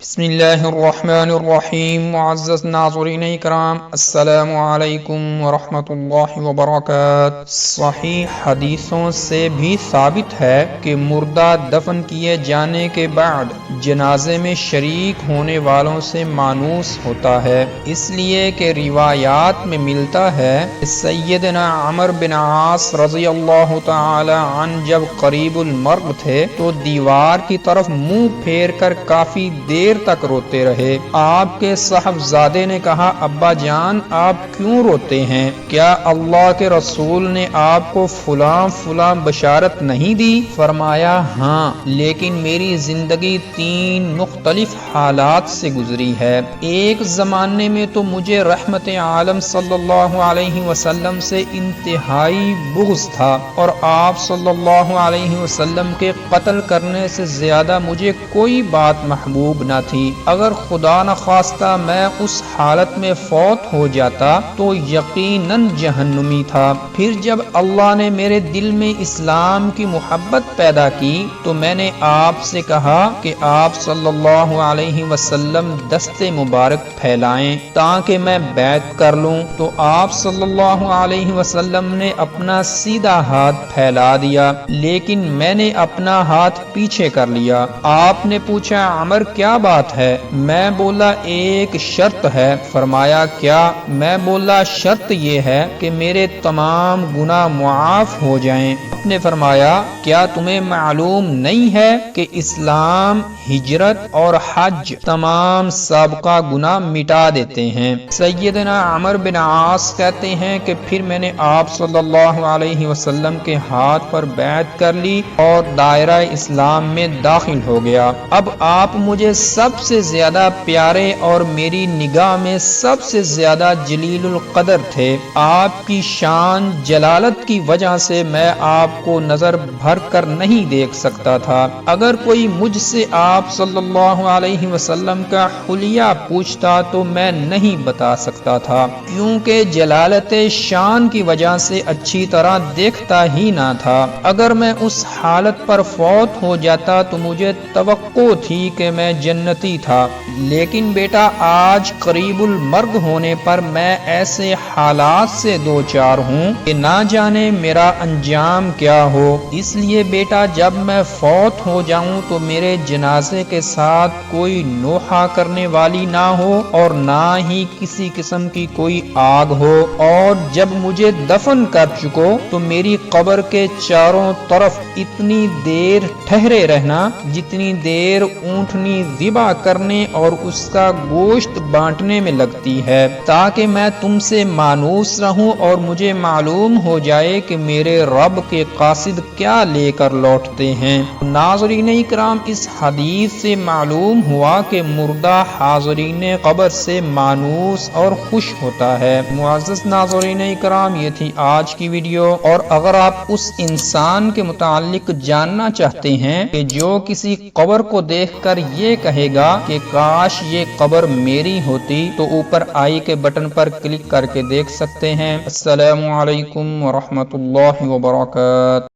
بسم اللہ الرحمن الرحیم۔ معزز ناظرین اکرام، السلام علیکم ورحمۃ اللہ وبرکاتہ۔ صحیح حدیثوں سے بھی ثابت ہے کہ مردہ دفن کیے جانے کے بعد جنازے میں شریک ہونے والوں سے مانوس ہوتا ہے، اس لیے کہ روایات میں ملتا ہے کہ سیدنا عمرو بن عاص رضی اللہ تعالی عنہ جب قریب المرگ تھے تو دیوار کی طرف منہ پھیر کر کافی دیر تک روتے رہے۔ آپ کے صاحبزادے نے کہا، ابا جان آپ کیوں روتے ہیں؟ کیا اللہ کے رسول نے آپ کو فلاں فلاں بشارت نہیں دی؟ فرمایا ہاں، لیکن میری زندگی 3 مختلف حالات سے گزری ہے۔ ایک زمانے میں تو مجھے رحمت عالم صلی اللہ علیہ وسلم سے انتہائی بغض تھا اور آپ صلی اللہ علیہ وسلم کے قتل کرنے سے زیادہ مجھے کوئی بات محبوب نہ تھی۔ اگر خدا نخواستہ میں اس حالت میں فوت ہو جاتا تو یقیناً جہنمی تھا۔ پھر جب اللہ نے میرے دل میں اسلام کی محبت پیدا کی تو میں نے آپ سے کہا کہ آپ صلی اللہ علیہ وسلم دست مبارک پھیلائیں تاکہ میں بیعت کر لوں، تو آپ صلی اللہ علیہ وسلم نے اپنا سیدھا ہاتھ پھیلا دیا، لیکن میں نے اپنا ہاتھ پیچھے کر لیا۔ آپ نے پوچھا، عمر کیا بات ہے؟ میں بولا ایک شرط ہے۔ فرمایا کیا؟ میں بولا شرط یہ ہے کہ میرے تمام گناہ معاف ہو جائیں۔ آپ نے فرمایا کیا تمہیں معلوم نہیں ہے کہ اسلام، ہجرت اور حج تمام سابقہ گناہ مٹا دیتے ہیں؟ سیدنا عمرو بن عاص کہتے ہیں کہ پھر میں نے آپ صلی اللہ علیہ وسلم کے ہاتھ پر بیعت کر لی اور دائرہ اسلام میں داخل ہو گیا۔ اب آپ مجھے سب سے زیادہ پیارے اور میری نگاہ میں سب سے زیادہ جلیل القدر تھے۔ آپ کی شان جلالت کی وجہ سے میں آپ کو نظر بھر کر نہیں دیکھ سکتا تھا۔ اگر کوئی مجھ سے آپ صلی اللہ علیہ وسلم کا حلیہ پوچھتا تو میں نہیں بتا سکتا تھا، کیونکہ جلالت شان کی وجہ سے اچھی طرح دیکھتا ہی نہ تھا۔ اگر میں اس حالت پر فوت ہو جاتا تو مجھے توقع تھی کہ میں جنتی تھا، لیکن بیٹا آج قریب المرگ ہونے پر میں ایسے حالات سے دوچار ہوں کہ نہ جانے میرا انجام کیا ہو۔ اس لیے بیٹا جب میں فوت ہو جاؤں تو میرے جنازے کے ساتھ کوئی نوحہ کرنے والی نہ ہو اور نہ ہی کسی قسم کی کوئی آگ ہو، اور جب مجھے دفن کر چکو تو میری قبر کے چاروں طرف اتنی دیر ٹھہرے رہنا جتنی دیر اونٹنی ذبح کرنے اور اس کا گوشت بانٹنے میں لگتی ہے، تاکہ میں تم سے مانوس رہوں اور مجھے معلوم ہو جائے کہ میرے رب کے قاصد کیا لے کر لوٹتے ہیں۔ ناظرین اکرام، اس حدیث سے معلوم ہوا کہ مردہ حاضرین قبر سے مانوس اور خوش ہوتا ہے۔ معزز ناظرین اکرام، یہ تھی آج کی ویڈیو، اور اگر آپ اس انسان کے متعلق جاننا چاہتے ہیں کہ جو کسی قبر کو دیکھ کر یہ کہے گا کہ کاش یہ قبر میری ہوتی، تو اوپر آئی کے بٹن پر کلک کر کے دیکھ سکتے ہیں۔ السلام علیکم ورحمۃ اللہ وبرکاتہ۔